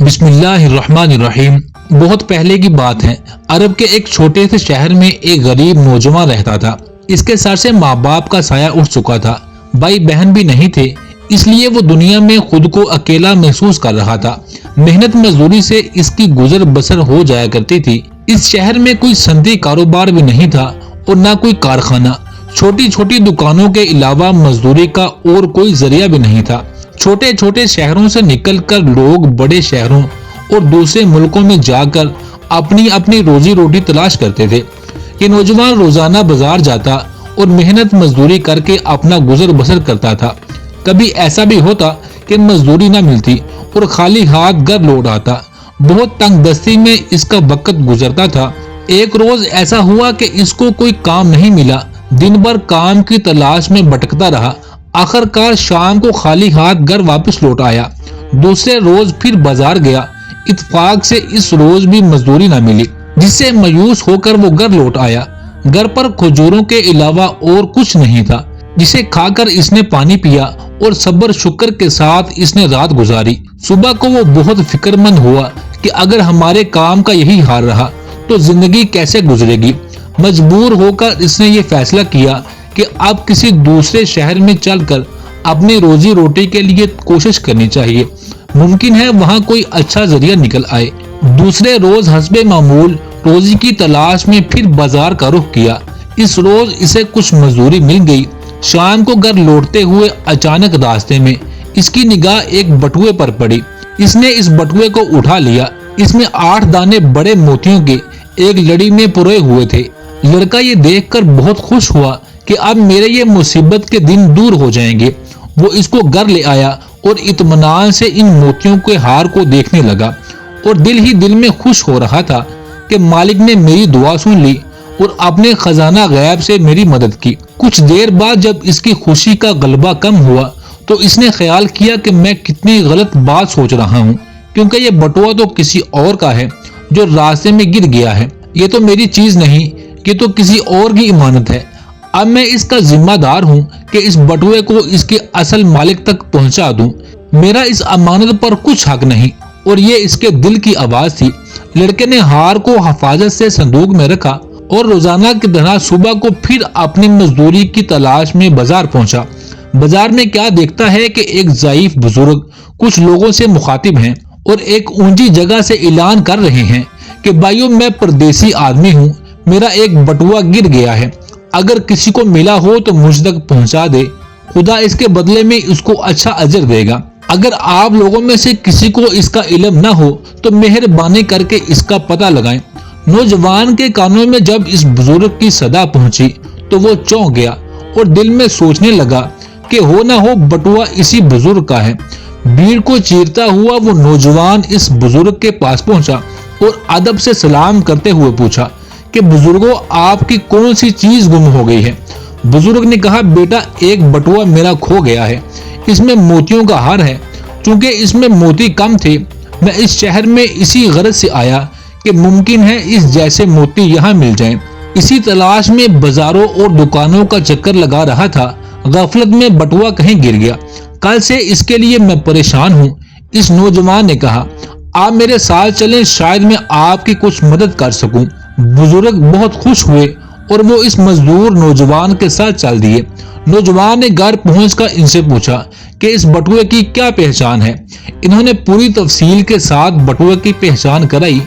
بسم اللہ الرحمن الرحیم۔ بہت پہلے کی بات ہے، عرب کے ایک چھوٹے سے شہر میں ایک غریب نوجوان رہتا تھا۔ اس کے سر سے ماں باپ کا سایہ اٹھ چکا تھا، بھائی بہن بھی نہیں تھے، اس لیے وہ دنیا میں خود کو اکیلا محسوس کر رہا تھا۔ محنت مزدوری سے اس کی گزر بسر ہو جایا کرتی تھی۔ اس شہر میں کوئی صنعتی کاروبار بھی نہیں تھا اور نہ کوئی کارخانہ۔ چھوٹی چھوٹی دکانوں کے علاوہ مزدوری کا اور کوئی ذریعہ بھی نہیں تھا۔ چھوٹے چھوٹے شہروں سے نکل کر لوگ بڑے شہروں اور دوسرے ملکوں میں جا کر اپنی اپنی روزی روٹی تلاش کرتے تھے۔ یہ نوجوان روزانہ بازار جاتا اور محنت مزدوری کر کے اپنا گزر بسر کرتا تھا۔ کبھی ایسا بھی ہوتا کہ مزدوری نہ ملتی اور خالی ہاتھ گھر لوٹ آتا۔ بہت تنگ دستی میں اس کا وقت گزرتا تھا۔ ایک روز ایسا ہوا کہ اس کو کوئی کام نہیں ملا۔ دن بھر کام کی تلاش میں بھٹکتا رہا۔ آخر کار شام کو خالی ہاتھ گھر واپس لوٹ آیا۔ دوسرے روز پھر بازار گیا۔ اتفاق سے اس روز بھی مزدوری نہ ملی، جس سے مایوس ہو کر وہ گھر لوٹ آیا۔ گھر پر کھجوروں کے علاوہ اور کچھ نہیں تھا، جسے کھا کر اس نے پانی پیا اور صبر شکر کے ساتھ اس نے رات گزاری۔ صبح کو وہ بہت فکر مند ہوا کہ اگر ہمارے کام کا یہی حال رہا تو زندگی کیسے گزرے گی۔ مجبور ہو کر اس نے یہ فیصلہ کیا کہ اب کسی دوسرے شہر میں چل کر اپنی روزی روٹی کے لیے کوشش کرنی چاہیے، ممکن ہے وہاں کوئی اچھا ذریعہ نکل آئے۔ دوسرے روز حسب معمول روزی کی تلاش میں پھر بازار کا رخ کیا۔ اس روز اسے کچھ مزدوری مل گئی۔ شام کو گھر لوٹتے ہوئے اچانک راستے میں اس کی نگاہ ایک بٹوے پر پڑی۔ اس نے اس بٹوے کو اٹھا لیا۔ اس میں 8 دانے بڑے موتیوں کے ایک لڑی میں پروئے ہوئے تھے۔ لڑکا یہ دیکھ کر بہت خوش ہوا کہ اب میرے یہ مصیبت کے دن دور ہو جائیں گے۔ وہ اس کو گھر لے آیا اور اطمینان سے ان موتیوں کے ہار کو دیکھنے لگا اور دل ہی دل میں خوش ہو رہا تھا کہ مالک نے میری دعا سن لی اور اپنے خزانہ غیب سے میری مدد کی۔ کچھ دیر بعد جب اس کی خوشی کا غلبہ کم ہوا تو اس نے خیال کیا کہ میں کتنی غلط بات سوچ رہا ہوں، کیونکہ یہ بٹوا تو کسی اور کا ہے جو راستے میں گر گیا ہے۔ یہ تو میری چیز نہیں، یہ تو کسی اور کی امانت ہے۔ اب میں اس کا ذمہ دار ہوں کہ اس بٹوے کو اس کے اصل مالک تک پہنچا دوں۔ میرا اس امانت پر کچھ حق نہیں۔ اور یہ اس کے دل کی آواز تھی۔ لڑکے نے ہار کو حفاظت سے صندوق میں رکھا اور روزانہ کی طرح صبح کو پھر اپنی مزدوری کی تلاش میں بازار پہنچا۔ بازار میں کیا دیکھتا ہے کہ ایک ضعیف بزرگ کچھ لوگوں سے مخاطب ہیں اور ایک اونچی جگہ سے اعلان کر رہے ہیں کہ بھائیو، میں پردیسی آدمی ہوں، میرا ایک بٹوا گر گیا ہے، اگر کسی کو ملا ہو تو مجھ تک پہنچا دے، خدا اس کے بدلے میں اس کو اچھا اجر دے گا۔ اگر آپ لوگوں میں سے کسی کو اس کا علم نہ ہو تو مہربانی کر کے اس کا پتہ لگائیں۔ نوجوان کے کانوں میں جب اس بزرگ کی صدا پہنچی تو وہ چونک گیا اور دل میں سوچنے لگا کہ ہو نہ ہو بٹوا اسی بزرگ کا ہے۔ بھیڑ کو چیرتا ہوا وہ نوجوان اس بزرگ کے پاس پہنچا اور ادب سے سلام کرتے ہوئے پوچھا کہ بزرگوں، آپ کی کون سی چیز گم ہو گئی ہے؟ بزرگ نے کہا، بیٹا، ایک بٹوا میرا کھو گیا ہے، اس میں موتیوں کا ہار ہے۔ چونکہ اس میں موتی کم تھے، میں اس شہر میں اسی غرض سے آیا کہ ممکن ہے اس جیسے موتی یہاں مل جائیں۔ اسی تلاش میں بازاروں اور دکانوں کا چکر لگا رہا تھا، غفلت میں بٹوا کہیں گر گیا۔ کل سے اس کے لیے میں پریشان ہوں۔ اس نوجوان نے کہا، آپ میرے ساتھ چلیں، شاید میں آپ کی کچھ مدد کر سکوں۔ بزرگ بہت خوش ہوئے اور وہ اس مزدور نوجوان کے ساتھ چل دیے۔ نوجوان نے گھر پہنچ کر ان سے پوچھا کہ اس بٹوے کی کیا پہچان ہے۔ انہوں نے پوری تفصیل کے ساتھ بٹوے کی پہچان کرائی۔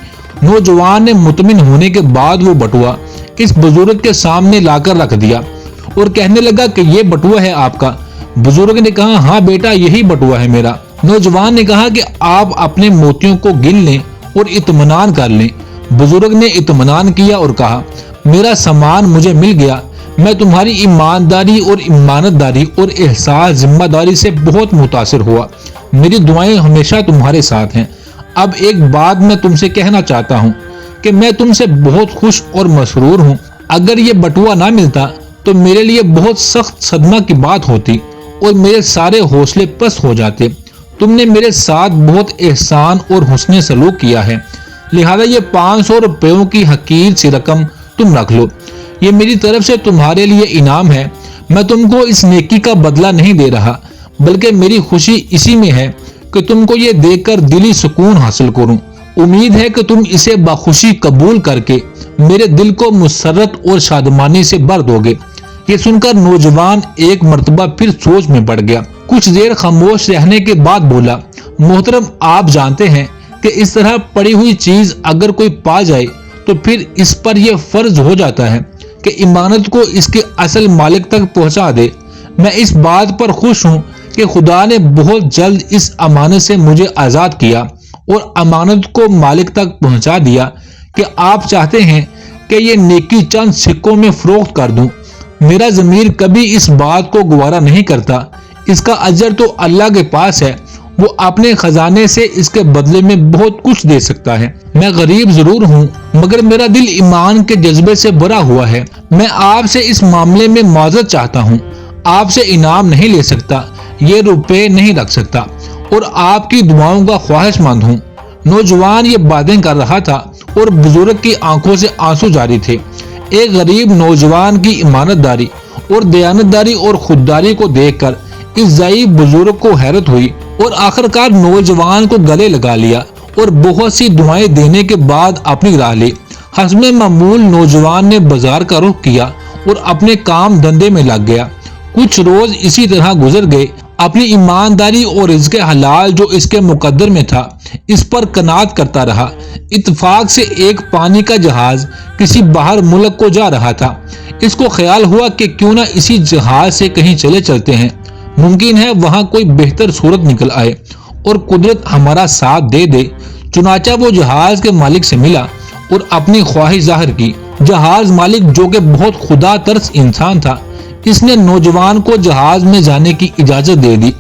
نوجوان نے مطمئن ہونے کے بعد وہ بٹوا اس بزرگ کے سامنے لا کر رکھ دیا اور کہنے لگا کہ یہ بٹوا ہے آپ کا۔ بزرگ نے کہا، ہاں بیٹا، یہی بٹوا ہے میرا۔ نوجوان نے کہا کہ آپ اپنے موتیوں کو گن لیں اور اطمینان کر لیں۔ بزرگ نے اطمینان کیا اور کہا، میرا سامان مجھے مل گیا، میں تمہاری ایمانداری اور امانت داری اور احساس ذمہ داری سے بہت متاثر ہوا، میری دعائیں ہمیشہ تمہارے ساتھ ہیں۔ اب ایک بات میں تم سے کہنا چاہتا ہوں کہ میں تم سے بہت خوش اور مسرور ہوں۔ اگر یہ بٹوا نہ ملتا تو میرے لیے بہت سخت صدمہ کی بات ہوتی اور میرے سارے حوصلے پست ہو جاتے۔ تم نے میرے ساتھ بہت احسان اور حسن سلوک کیا ہے، لہذا یہ 500 روپیوں کی حقیر سی رقم تم رکھ لو، یہ میری طرف سے تمہارے لیے انعام ہے۔ میں تم کو اس نیکی کا بدلہ نہیں دے رہا، بلکہ میری خوشی اسی میں ہے کہ کہ تم کو یہ دیکھ کر دلی سکون حاصل کروں۔ امید ہے کہ تم اسے بخوشی قبول کر کے میرے دل کو مسرت اور شادمانی سے بھر دو گے۔ یہ سن کر نوجوان ایک مرتبہ پھر سوچ میں پڑ گیا۔ کچھ دیر خاموش رہنے کے بعد بولا، محترم آپ جانتے ہیں کہ اس طرح پڑی ہوئی چیز اگر کوئی پا جائے تو پھر اس پر یہ فرض ہو جاتا ہے کہ امانت کو اس کے اصل مالک تک پہنچا دے۔ میں اس بات پر خوش ہوں کہ خدا نے بہت جلد اس امانت سے مجھے آزاد کیا اور امانت کو مالک تک پہنچا دیا کہ آپ چاہتے ہیں کہ یہ نیکی چند سکوں میں فروخت کر دوں۔ میرا ضمیر کبھی اس بات کو گوارا نہیں کرتا۔ اس کا اجر تو اللہ کے پاس ہے، وہ اپنے خزانے سے اس کے بدلے میں بہت کچھ دے سکتا ہے۔ میں غریب ضرور ہوں مگر میرا دل ایمان کے جذبے سے بھرا ہوا ہے۔ میں آپ سے اس معاملے میں معذرت چاہتا ہوں۔ آپ سے انعام نہیں لے سکتا، یہ روپے نہیں رکھ سکتا اور آپ کی دعاؤں کا خواہش مند ہوں۔ نوجوان یہ باتیں کر رہا تھا اور بزرگ کی آنکھوں سے آنسو جاری تھے۔ ایک غریب نوجوان کی امانت داری اور دیانتداری اور خودداری کو دیکھ کر اس ضعیف بزرگ کو حیرت ہوئی اور آخرکار نوجوان کو گلے لگا لیا اور بہت سی دعائیں دینے کے بعد اپنی راہ لی۔ حسب معمول نوجوان نے بازار کا رخ کیا اور اپنے کام دھندے میں لگ گیا۔ کچھ روز اسی طرح گزر گئے۔ اپنی ایمانداری اور رزق حلال جو اس کے مقدر میں تھا اس پر قناعت کرتا رہا۔ اتفاق سے ایک پانی کا جہاز کسی باہر ملک کو جا رہا تھا۔ اس کو خیال ہوا کہ کیوں نہ اسی جہاز سے کہیں چلے چلتے ہیں، ممکن ہے وہاں کوئی بہتر صورت نکل آئے اور قدرت ہمارا ساتھ دے دے۔ چنانچہ وہ جہاز کے مالک سے ملا اور اپنی خواہش ظاہر کی۔ جہاز مالک جو کہ بہت خدا ترس انسان تھا، اس نے نوجوان کو جہاز میں جانے کی اجازت دے دی۔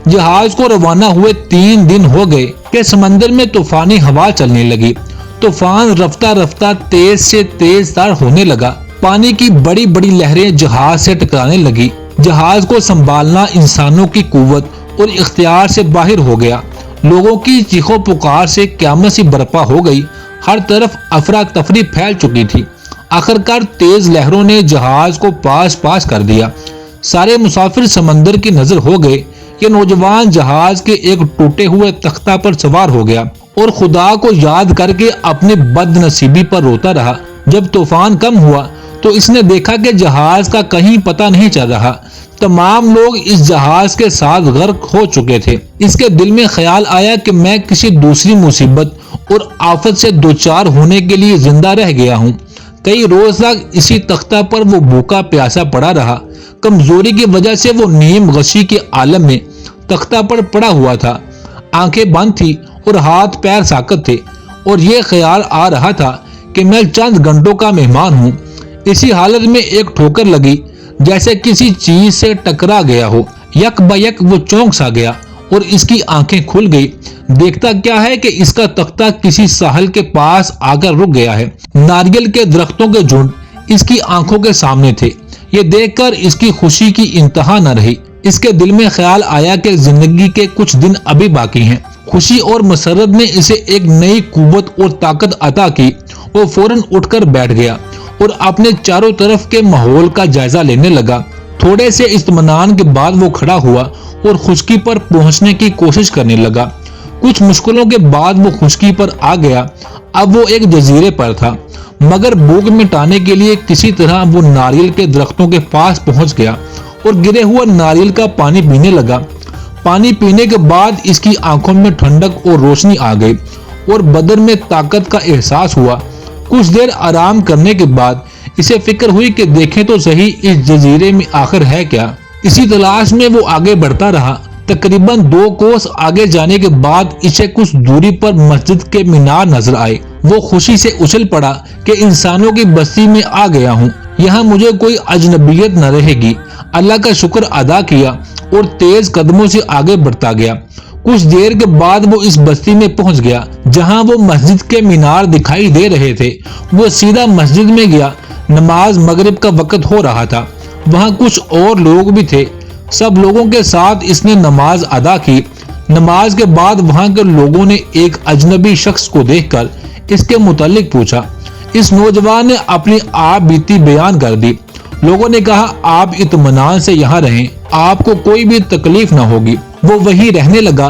جہاز کو روانہ ہوئے 3 دن ہو گئے کہ سمندر میں طوفانی ہوا چلنے لگی۔ طوفان رفتہ رفتہ تیز سے تیز تر ہونے لگا۔ پانی کی بڑی بڑی لہریں جہاز سے ٹکرانے لگی۔ جہاز کو سنبھالنا انسانوں کی قوت اور اختیار سے باہر ہو گیا۔ لوگوں کی چیخو پکار سے قیامت سی برپا ہو گئی۔ ہر طرف افراتفری پھیل چکی تھی۔ آخرکار تیز لہروں نے جہاز کو پاس کر دیا۔ سارے مسافر سمندر کی نظر ہو گئے۔ یہ نوجوان جہاز کے ایک ٹوٹے ہوئے تختہ پر سوار ہو گیا اور خدا کو یاد کر کے اپنے بد نصیبی پر روتا رہا۔ جب طوفان کم ہوا تو اس نے دیکھا کہ جہاز کا کہیں پتہ نہیں چل رہا۔ تمام لوگ اس جہاز کے ساتھ غرق ہو چکے تھے۔ اس کے دل میں خیال آیا کہ میں کسی دوسری مصیبت اور آفت سے دوچار ہونے کے لیے زندہ رہ گیا ہوں۔ کئی روز تک اسی تختہ پر وہ بھوکا پیاسا پڑا رہا۔ کمزوری کی وجہ سے وہ نیم غشی کے عالم میں تختہ پر پڑا ہوا تھا۔ آنکھیں بند تھی اور ہاتھ پیر ساکت تھے اور یہ خیال آ رہا تھا کہ میں چند گھنٹوں کا مہمان ہوں۔ اسی حالت میں ایک ٹھوکر لگی جیسے کسی چیز سے ٹکرا گیا ہو۔ یک بیک وہ چونک سا گیا اور اس کی آنکھیں کھل گئی۔ دیکھتا کیا ہے کہ اس کا تختہ کسی ساحل کے پاس آ کر رک گیا ہے۔ ناریل کے درختوں کے جھنڈ اس کی آنکھوں کے سامنے تھے۔ یہ دیکھ کر اس کی خوشی کی انتہا نہ رہی۔ اس کے دل میں خیال آیا کہ زندگی کے کچھ دن ابھی باقی ہیں۔ خوشی اور مسرت نے اسے ایک نئی قوت اور طاقت عطا کی۔ وہ فوراً اٹھ کر بیٹھ گیا اور اپنے چاروں طرف کے ماحول کا جائزہ لینے لگا۔ تھوڑے سے اطمینان کے بعد وہ کھڑا ہوا اور خشکی پر پہنچنے کی کوشش کرنے لگا۔ کچھ مشکلوں کے بعد وہ خشکی پر آ گیا۔ اب وہ ایک جزیرے پر تھا مگر بھوک مٹانے کے لیے کسی طرح وہ ناریل کے درختوں کے پاس پہنچ گیا اور گرے ہوا ناریل کا پانی پینے لگا۔ پانی پینے کے بعد اس کی آنکھوں میں ٹھنڈک اور روشنی آ گئی اور بدن میں طاقت کا احساس ہوا۔ کچھ دیر آرام کرنے کے بعد اسے فکر ہوئی کہ دیکھیں تو صحیح اس جزیرے میں آخر ہے کیا۔ اسی تلاش میں وہ آگے بڑھتا رہا۔ تقریباً 2 کوس آگے جانے کے بعد اسے کچھ دوری پر مسجد کے مینار نظر آئے۔ وہ خوشی سے اچھل پڑا کہ انسانوں کی بستی میں آ گیا ہوں، یہاں مجھے کوئی اجنبیت نہ رہے گی۔ اللہ کا شکر ادا کیا اور تیز قدموں سے آگے بڑھتا گیا۔ کچھ دیر کے بعد وہ اس بستی میں پہنچ گیا جہاں وہ مسجد کے مینار دکھائی دے رہے تھے۔ وہ سیدھا مسجد میں گیا۔ نماز مغرب کا وقت ہو رہا تھا۔ وہاں کچھ اور لوگ بھی تھے۔ سب لوگوں کے ساتھ اس نے نماز ادا کی۔ نماز کے بعد وہاں کے لوگوں نے ایک اجنبی شخص کو دیکھ کر اس کے متعلق پوچھا۔ اس نوجوان نے اپنی آپ بیتی بیان کر دی۔ لوگوں نے کہا آپ اطمینان سے یہاں رہیں، آپ کو کوئی بھی تکلیف نہ ہوگی۔ وہ وہی رہنے لگا۔